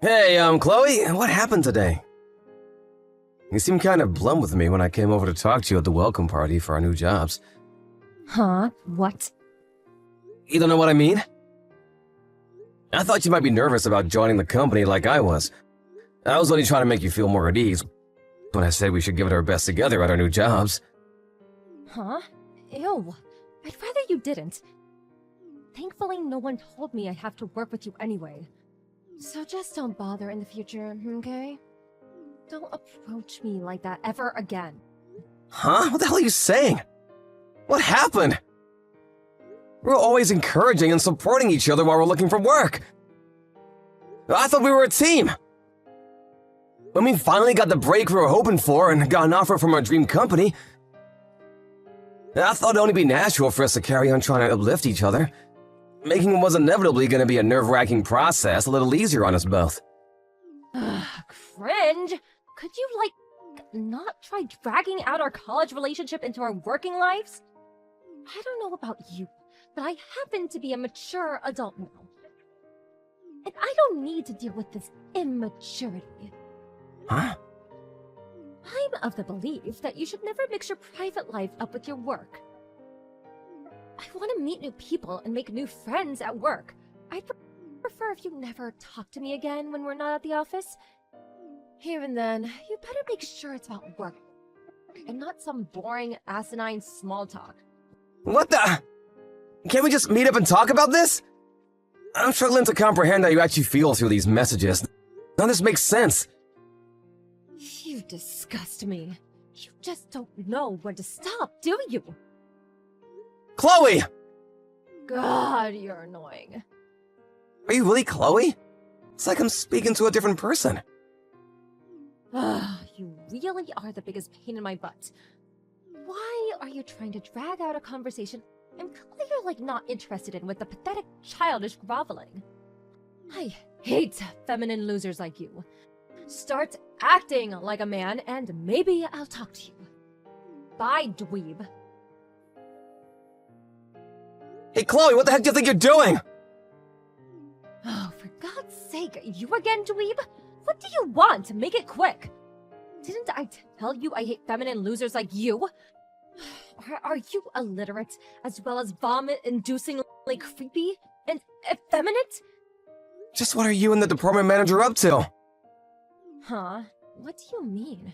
Hey, Chloe, what happened today? You seemed kind of blunt with me when I came over to talk to you at the welcome party for our new jobs. Huh? What? You don't know what I mean? I thought you might be nervous about joining the company like I was. I was only trying to make you feel more at ease when I said we should give it our best together at our new jobs. Huh? Ew. I'd rather you didn't. Thankfully, no one told me I'd have to work with you anyway. So just don't bother in the future, okay? Don't approach me like that ever again. Huh? What the hell are you saying? What happened? We're always encouraging and supporting each other while we're looking for work. I thought we were a team. When we finally got the break we were hoping for and got an offer from our dream company, I thought it'd only be natural for us to carry on trying to uplift each other. Making it was inevitably going to be a nerve-wracking process, a little easier on us both. Cringe! Could you, not try dragging out our college relationship into our working lives? I don't know about you, but I happen to be a mature adult now. And I don't need to deal with this immaturity. Huh? I'm of the belief that you should never mix your private life up with your work. I want to meet new people and make new friends at work. I'd prefer if you never talk to me again when we're not at the office. Even then, you better make sure it's about work and not some boring, asinine small talk. What the? Can't we just meet up and talk about this? I'm struggling to comprehend how you actually feel through these messages. None of this makes sense. You disgust me. You just don't know when to stop, do you? Chloe! God, you're annoying. Are you really Chloe? It's like I'm speaking to a different person. You really are the biggest pain in my butt. Why are you trying to drag out a conversation I'm clearly not interested in with the pathetic, childish groveling? I hate feminine losers like you. Start acting like a man and maybe I'll talk to you. Bye, dweeb. Hey Chloe, what the heck do you think you're doing? Oh, for God's sake, you again, dweeb? What do you want? Make it quick. Didn't I tell you I hate feminine losers like you? Are you illiterate as well as vomit-inducingly creepy and effeminate? Just what are you and the department manager up to? Huh? What do you mean?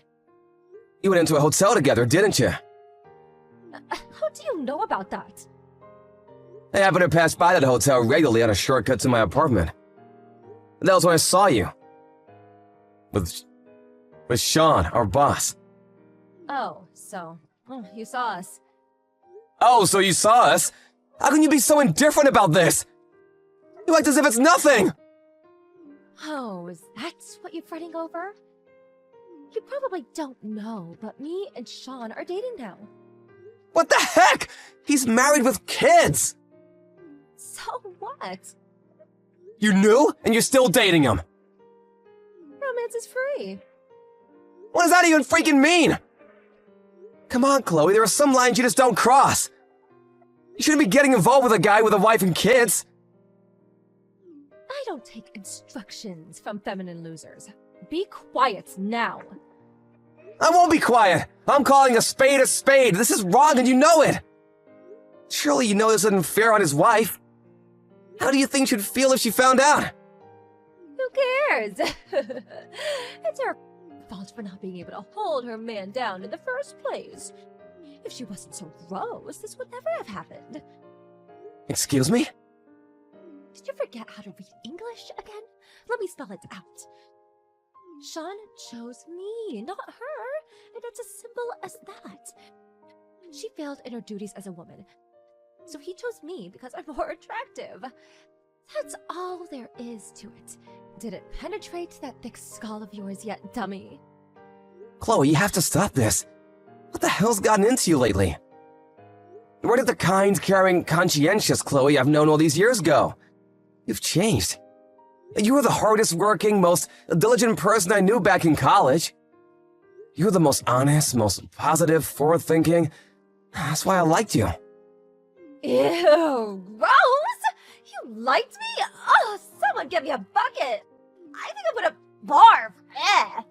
You went into a hotel together, didn't you? How do you know about that? I happened to pass by that hotel regularly on a shortcut to my apartment. That was when I saw you. With Sean, our boss. Oh, you saw us. Oh, so you saw us? How can you be so indifferent about this? You act as if it's nothing! Oh, is that what you're fretting over? You probably don't know, but me and Sean are dating now. What the heck? He's married with kids! So what? You knew, and you're still dating him. Romance is free. What does that even freaking mean? Come on, Chloe, there are some lines you just don't cross. You shouldn't be getting involved with a guy with a wife and kids. I don't take instructions from feminine losers. Be quiet now. I won't be quiet. I'm calling a spade a spade. This is wrong and you know it. Surely you know this isn't fair on his wife. How do you think she'd feel if she found out? Who cares? It's her fault for not being able to hold her man down in the first place. If she wasn't so gross, this would never have happened. Excuse me? Did you forget how to read English again? Let me spell it out. Sean chose me, not her, and it's as simple as that. She failed in her duties as a woman, so he chose me because I'm more attractive. That's all there is to it. Did it penetrate that thick skull of yours yet, dummy? Chloe, you have to stop this. What the hell's gotten into you lately? Where did the kind, caring, conscientious Chloe I've known all these years go? You've changed. You were the hardest working, most diligent person I knew back in college. You were the most honest, most positive, forward-thinking. That's why I liked you. Ew, gross! You liked me? Oh, someone give me a bucket! I think I'm gonna barf. Eh.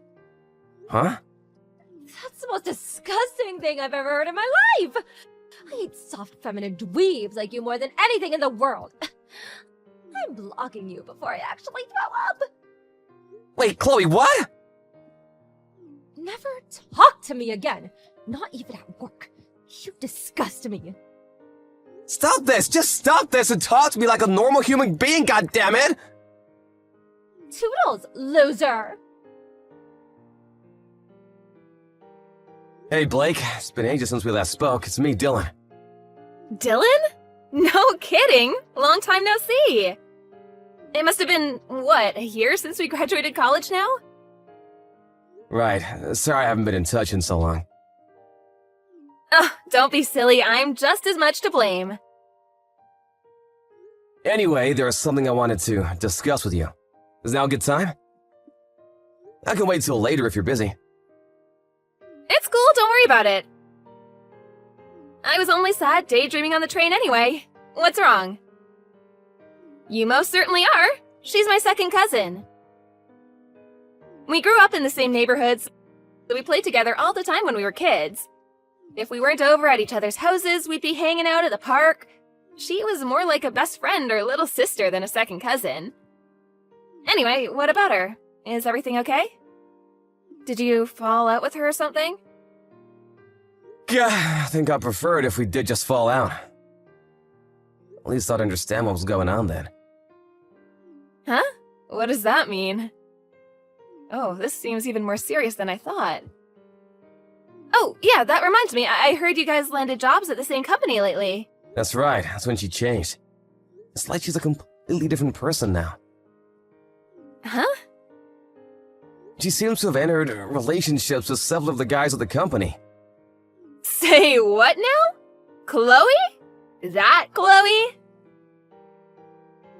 Huh? That's the most disgusting thing I've ever heard in my life. I hate soft feminine dweebs like you more than anything in the world. I'm blocking you before I actually throw up. Wait, Chloe, what? Never talk to me again. Not even at work. You disgust me. Stop this! Just stop this and talk to me like a normal human being, goddammit! Toodles, loser. Hey, Blake. It's been ages since we last spoke. It's me, Dylan. Dylan? No kidding. Long time no see. It must have been, what, a year since we graduated college now? Right. Sorry I haven't been in touch in so long. Oh, don't be silly. I'm just as much to blame. Anyway, there's something I wanted to discuss with you. Is now a good time? I can wait till later if you're busy. It's cool, don't worry about it. I was only sad daydreaming on the train anyway. What's wrong? You most certainly are. She's my second cousin. We grew up in the same neighborhoods, so we played together all the time when we were kids. If we weren't over at each other's houses, we'd be hanging out at the park. She was more like a best friend or little sister than a second cousin. Anyway, what about her? Is everything okay? Did you fall out with her or something? Yeah, I think I'd prefer it if we did just fall out. At least I'd understand what was going on then. Huh? What does that mean? Oh, this seems even more serious than I thought. Oh, yeah, that reminds me. I heard you guys landed jobs at the same company lately. That's right, that's when she changed. It's like she's a completely different person now. Huh? She seems to have entered relationships with several of the guys at the company. Say what now? Chloe? That Chloe?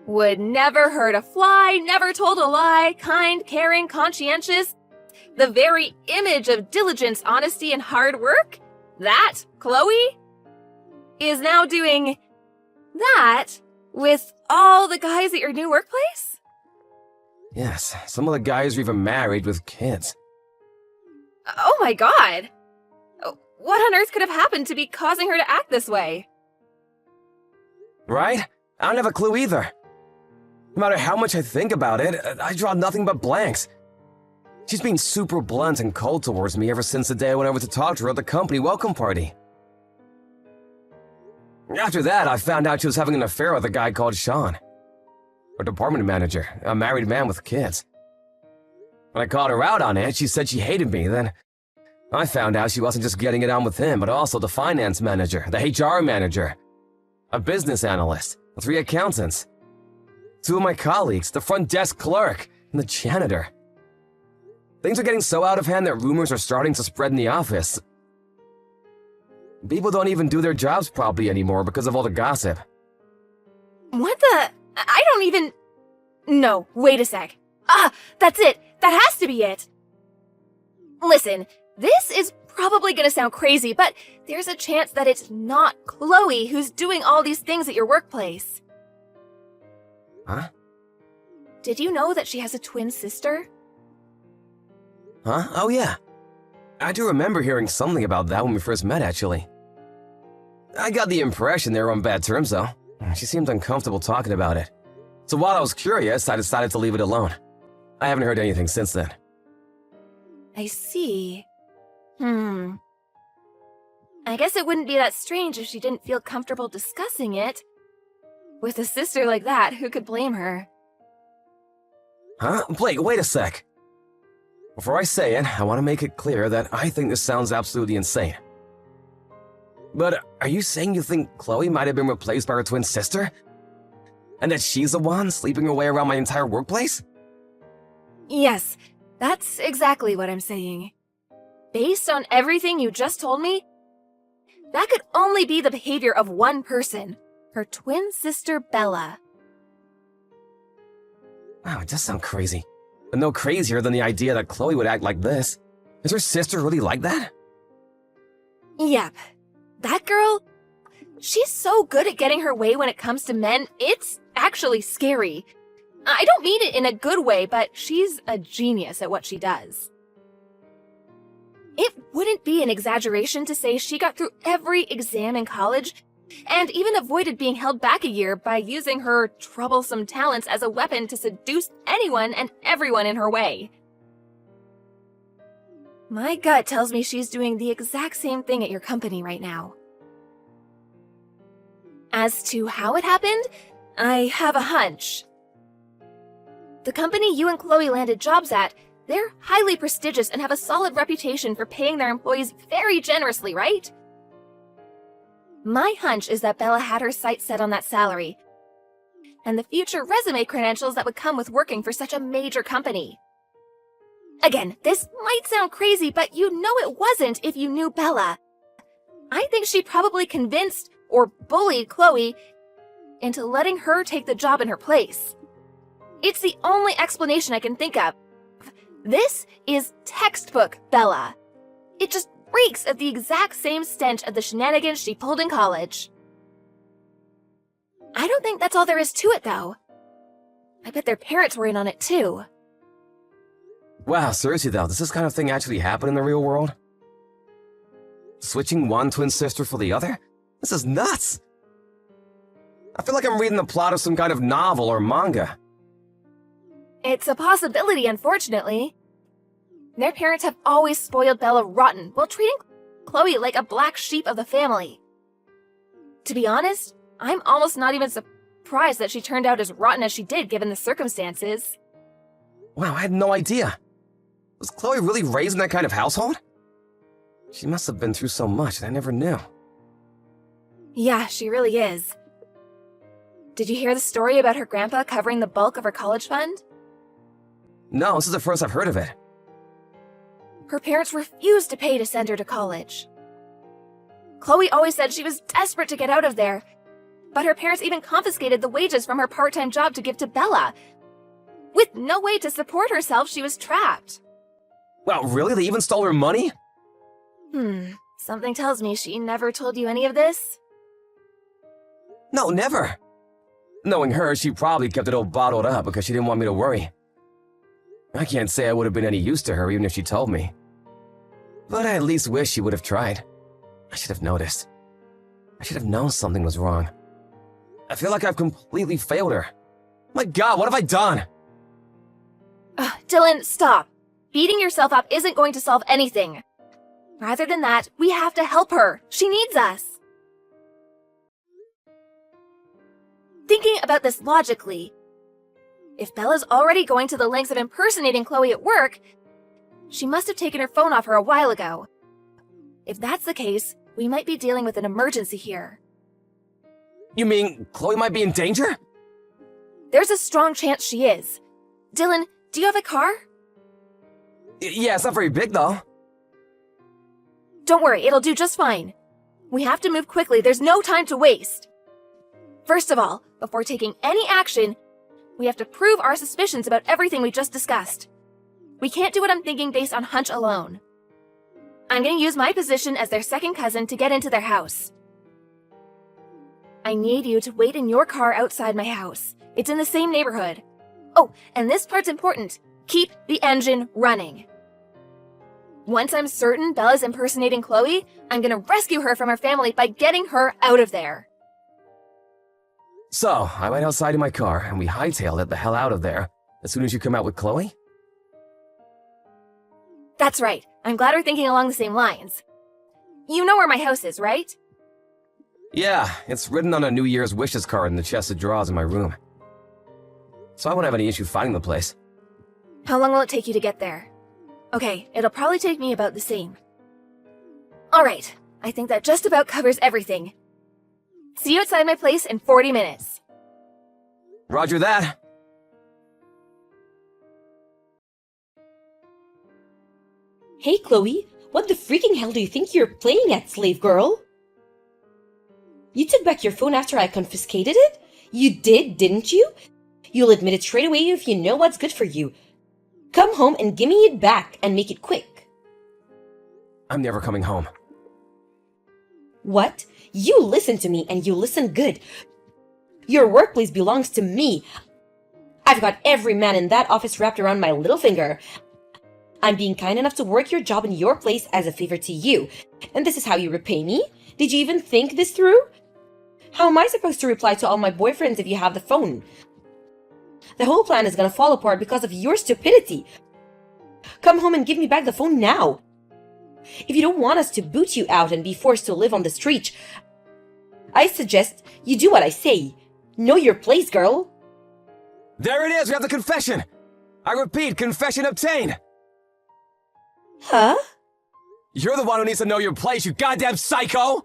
Would never hurt a fly, never told a lie, kind, caring, conscientious. The very image of diligence, honesty, and hard work? That Chloe? Is now doing that with all the guys at your new workplace? Yes, some of the guys are even married with kids. Oh my god! What on earth could have happened to be causing her to act this way? Right? I don't have a clue either. No matter how much I think about it, I draw nothing but blanks. She's been super blunt and cold towards me ever since the day I went over to talk to her at the company welcome party. After that, I found out she was having an affair with a guy called Sean. Her department manager, a married man with kids. When I called her out on it, she said she hated me. Then I found out she wasn't just getting it on with him, but also the finance manager, the HR manager, a business analyst, 3 accountants, 2 of my colleagues, the front desk clerk, and the janitor. Things are getting so out of hand that rumors are starting to spread in the office. People don't even do their jobs properly anymore because of all the gossip. What the? I don't even... No, wait a sec. Ah, that's it. That has to be it. Listen, this is probably gonna sound crazy, but there's a chance that it's not Chloe who's doing all these things at your workplace. Huh? Did you know that she has a twin sister? Huh? Oh yeah. I do remember hearing something about that when we first met, actually. I got the impression they were on bad terms, though. She seemed uncomfortable talking about it. So while I was curious, I decided to leave it alone. I haven't heard anything since then. I see. I guess it wouldn't be that strange if she didn't feel comfortable discussing it. With a sister like that, who could blame her? Huh? Blake, wait a sec. Before I say it, I want to make it clear that I think this sounds absolutely insane. But are you saying you think Chloe might have been replaced by her twin sister? And that she's the one sleeping her way around my entire workplace? Yes, that's exactly what I'm saying. Based on everything you just told me, that could only be the behavior of one person, her twin sister Bella. Wow, it does sound crazy. But no crazier than the idea that Chloe would act like this. Is her sister really like that? Yep. That girl, she's so good at getting her way when it comes to men, it's actually scary. I don't mean it in a good way, but she's a genius at what she does. It wouldn't be an exaggeration to say she got through every exam in college and even avoided being held back a year by using her troublesome talents as a weapon to seduce anyone and everyone in her way. My gut tells me she's doing the exact same thing at your company right now. As to how it happened, I have a hunch. The company you and Chloe landed jobs at, they're highly prestigious and have a solid reputation for paying their employees very generously, right? My hunch is that Bella had her sights set on that salary and the future resume credentials that would come with working for such a major company. Again, this might sound crazy, but you know it wasn't if you knew Bella. I think she probably convinced or bullied Chloe into letting her take the job in her place. It's the only explanation I can think of. This is textbook Bella. It just reeks of the exact same stench of the shenanigans she pulled in college. I don't think that's all there is to it, though. I bet their parents were in on it, too. Wow, seriously though, does this kind of thing actually happen in the real world? Switching one twin sister for the other? This is nuts! I feel like I'm reading the plot of some kind of novel or manga. It's a possibility, unfortunately. Their parents have always spoiled Bella rotten while treating Chloe like a black sheep of the family. To be honest, I'm almost not even surprised that she turned out as rotten as she did given the circumstances. Wow, I had no idea. Was Chloe really raised in that kind of household? She must have been through so much that I never knew. Yeah, she really is. Did you hear the story about her grandpa covering the bulk of her college fund? No, this is the first I've heard of it. Her parents refused to pay to send her to college. Chloe always said she was desperate to get out of there, but her parents even confiscated the wages from her part-time job to give to Bella. With no way to support herself, she was trapped. Wow, really? They even stole her money? Something tells me she never told you any of this. No, never. Knowing her, she probably kept it all bottled up because she didn't want me to worry. I can't say I would have been any use to her even if she told me. But I at least wish she would have tried. I should have noticed. I should have known something was wrong. I feel like I've completely failed her. My God, what have I done? Dylan, stop. Beating yourself up isn't going to solve anything. Rather than that, we have to help her. She needs us. Thinking about this logically, if Bella's already going to the lengths of impersonating Chloe at work, she must have taken her phone off her a while ago. If that's the case, we might be dealing with an emergency here. You mean Chloe might be in danger? There's a strong chance she is. Dylan, do you have a car? Yeah, it's not very big though. Don't worry, it'll do just fine. We have to move quickly, there's no time to waste. First of all, before taking any action, we have to prove our suspicions about everything we just discussed. We can't do what I'm thinking based on hunch alone. I'm going to use my position as their second cousin to get into their house. I need you to wait in your car outside my house. It's in the same neighborhood. Oh, and this part's important. Keep the engine running. Once I'm certain Bella's impersonating Chloe, I'm going to rescue her from her family by getting her out of there. So, I went outside in my car and we hightailed it the hell out of there as soon as you come out with Chloe? That's right. I'm glad we're thinking along the same lines. You know where my house is, right? Yeah, it's written on a New Year's wishes card in the chest of drawers in my room. So I won't have any issue finding the place. How long will it take you to get there? Okay, it'll probably take me about the same. Alright, I think that just about covers everything. See you outside my place in 40 minutes. Roger that. Hey, Chloe, what the freaking hell do you think you're playing at, slave girl? You took back your phone after I confiscated it? You did, didn't you? You'll admit it straight away if you know what's good for you. Come home and give me it back and make it quick. I'm never coming home. What? You listen to me and you listen good. Your workplace belongs to me. I've got every man in that office wrapped around my little finger. I'm being kind enough to work your job in your place as a favor to you. And this is how you repay me? Did you even think this through? How am I supposed to reply to all my boyfriends if you have the phone? The whole plan is gonna fall apart because of your stupidity. Come home and give me back the phone now. If you don't want us to boot you out and be forced to live on the street, I suggest you do what I say. Know your place, girl. There it is, we have the confession! I repeat, confession obtained! Huh? You're the one who needs to know your place, you goddamn psycho!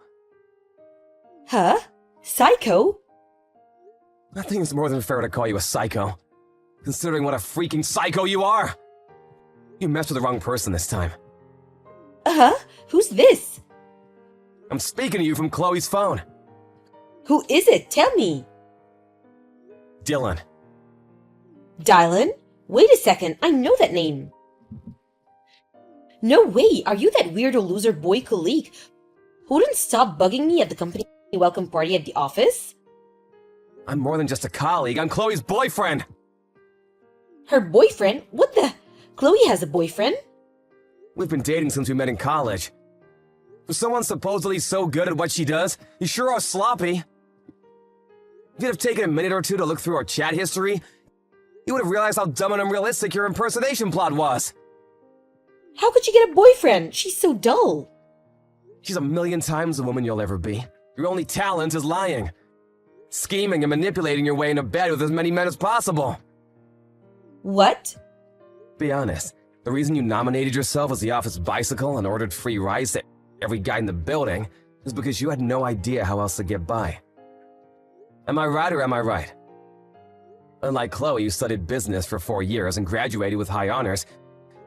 Huh? Psycho? I think it's more than fair to call you a psycho. Considering what a freaking psycho you are! You messed with the wrong person this time. Uh-huh. Who's this? I'm speaking to you from Chloe's phone. Who is it? Tell me. Dylan. Dylan? Wait a second, I know that name. No way, are you that weirdo loser boy colleague who wouldn't stop bugging me at the company welcome party at the office? I'm more than just a colleague, I'm Chloe's boyfriend! Her boyfriend? What the? Chloe has a boyfriend? We've been dating since we met in college. For someone supposedly so good at what she does, you sure are sloppy. If you'd have taken a minute or two to look through our chat history, you would have realized how dumb and unrealistic your impersonation plot was. How could she get a boyfriend? She's so dull. She's a million times the woman you'll ever be. Your only talent is lying. Scheming and manipulating your way into bed with as many men as possible. What? Be honest, the reason you nominated yourself as the office bicycle and ordered free rides to every guy in the building is because you had no idea how else to get by. Am I right or am I right? Unlike Chloe, who studied business for 4 years and graduated with high honors,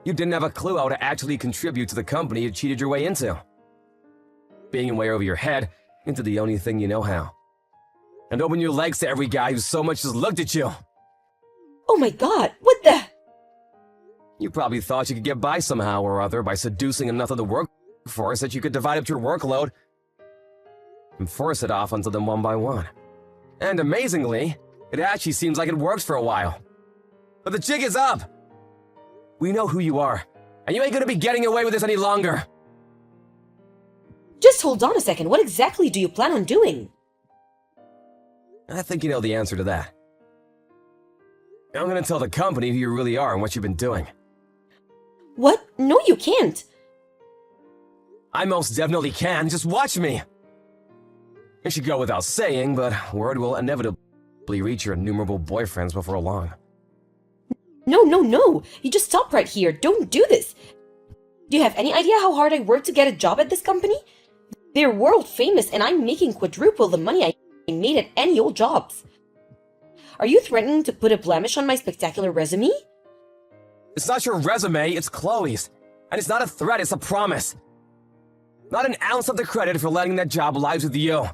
you didn't have a clue how to actually contribute to the company you cheated your way into. Being way over your head into the only thing you know how. And open your legs to every guy who so much as looked at you. Oh my god, what the? You probably thought you could get by somehow or other by seducing enough of the workforce that you could divide up your workload and force it off onto them one by one. And amazingly, it actually seems like it works for a while. But the jig is up! We know who you are, and you ain't gonna be getting away with this any longer! Just hold on a second, what exactly do you plan on doing? I think you know the answer to that. I'm gonna tell the company who you really are and what you've been doing. What? No, you can't. I most definitely can, just watch me! It should go without saying, but word will inevitably reach your innumerable boyfriends before long. No, you just stop right here, don't do this. Do you have any idea how hard I worked to get a job at this company? They're world famous and I'm making quadruple the money I made at any old jobs. Are you threatening to put a blemish on my spectacular resume? It's not your resume, it's Chloe's. And it's not a threat, it's a promise. Not an ounce of the credit for letting that job lies with you.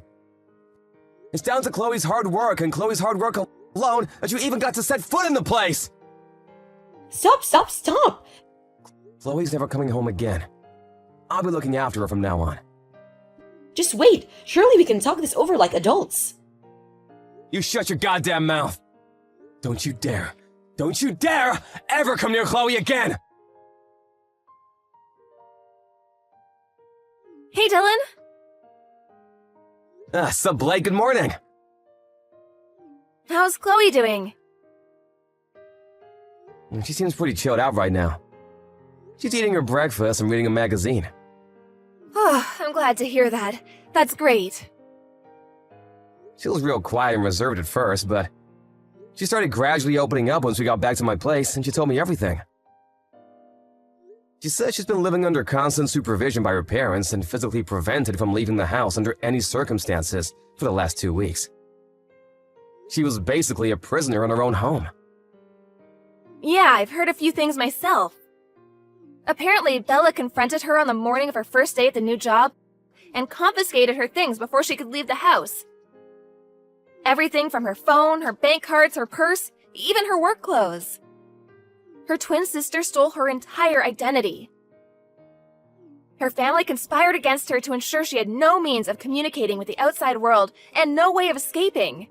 It's down to Chloe's hard work and Chloe's hard work alone that you even got to set foot in the place! Stop! Chloe's never coming home again. I'll be looking after her from now on. Just wait, surely we can talk this over like adults. You shut your goddamn mouth! Don't you dare ever come near Chloe again! Hey, Dylan. Sup, Blake, good morning! How's Chloe doing? She seems pretty chilled out right now. She's eating her breakfast and reading a magazine. Oh, I'm glad to hear that. That's great. She was real quiet and reserved at first, but she started gradually opening up once we got back to my place, and she told me everything. She said she's been living under constant supervision by her parents and physically prevented from leaving the house under any circumstances for the last 2 weeks. She was basically a prisoner in her own home. Yeah, I've heard a few things myself. Apparently, Bella confronted her on the morning of her first day at the new job and confiscated her things before she could leave the house. Everything from her phone, her bank cards, her purse, even her work clothes. Her twin sister stole her entire identity. Her family conspired against her to ensure she had no means of communicating with the outside world and no way of escaping.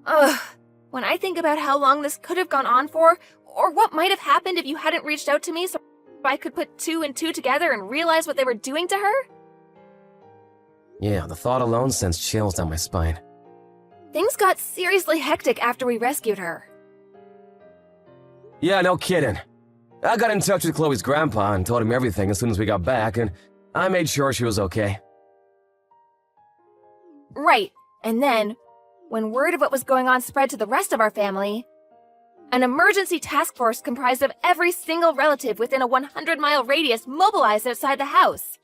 Ugh, When I think about how long this could have gone on for, or what might have happened if you hadn't reached out to me so I could put two and two together and realize what they were doing to her. Yeah, the thought alone sends chills down my spine. Things got seriously hectic after we rescued her. Yeah, no kidding. I got in touch with Chloe's grandpa and told him everything as soon as we got back, and I made sure she was okay. Right, and then, when word of what was going on spread to the rest of our family, an emergency task force comprised of every single relative within a 100-mile radius mobilized outside the house.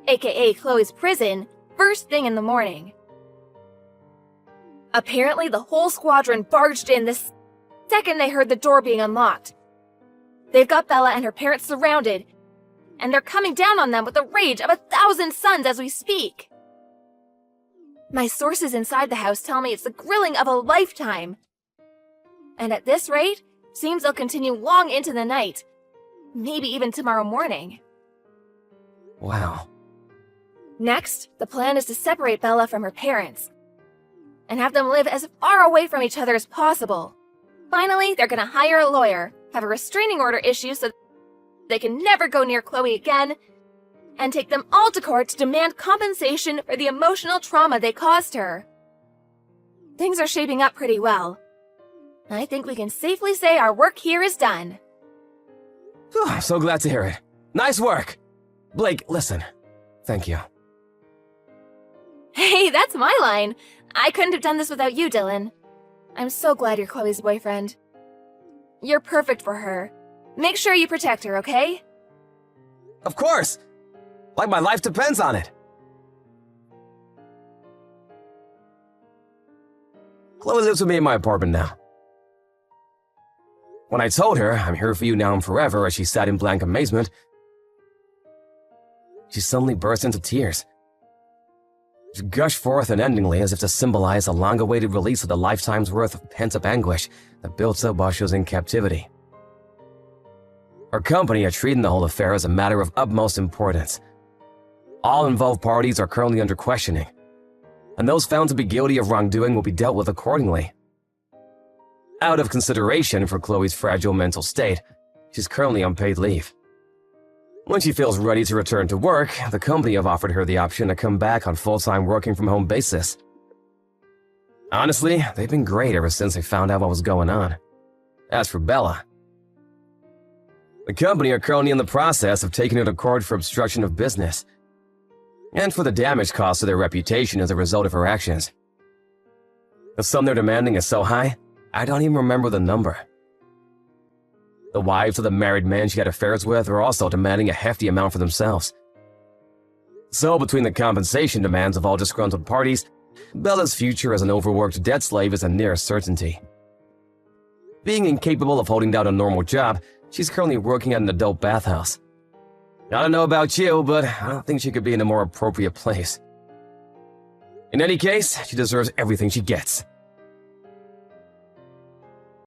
AKA Chloe's prison, first thing in the morning. Apparently, the whole squadron barged in the second they heard the door being unlocked. They've got Bella and her parents surrounded, and they're coming down on them with the rage of 1,000 suns as we speak. My sources inside the house tell me it's the grilling of a lifetime. And at this rate, seems they'll continue long into the night. Maybe even tomorrow morning. Wow. Next, the plan is to separate Bella from her parents and have them live as far away from each other as possible. Finally, they're gonna hire a lawyer, have a restraining order issued so they can never go near Chloe again, and take them all to court to demand compensation for the emotional trauma they caused her. Things are shaping up pretty well. I think we can safely say our work here is done. Whew, I'm so glad to hear it. Nice work. Blake, listen. Thank you. Hey, that's my line. I couldn't have done this without you, Dylan. I'm so glad you're Chloe's boyfriend. You're perfect for her. Make sure you protect her, okay? Of course! Like my life depends on it. Chloe lives with me in my apartment now. When I told her, I'm here for you now and forever, as she sat in blank amazement, she suddenly burst into tears. She gushed forth unendingly as if to symbolize the long-awaited release of the lifetime's worth of pent-up anguish that built up while she was in captivity. Her company are treating the whole affair as a matter of utmost importance. All involved parties are currently under questioning, and those found to be guilty of wrongdoing will be dealt with accordingly. Out of consideration for Chloe's fragile mental state, she's currently on paid leave. When she feels ready to return to work, the company have offered her the option to come back on full-time working from home basis. Honestly, they've been great ever since they found out what was going on. As for Bella, the company are currently in the process of taking her to court for obstruction of business, and for the damage caused to their reputation as a result of her actions. The sum they're demanding is so high, I don't even remember the number. The wives of the married men she had affairs with are also demanding a hefty amount for themselves. So between the compensation demands of all disgruntled parties, Bella's future as an overworked debt slave is a near certainty. Being incapable of holding down a normal job, she's currently working at an adult bathhouse. I don't know about you, but I don't think she could be in a more appropriate place. In any case, she deserves everything she gets.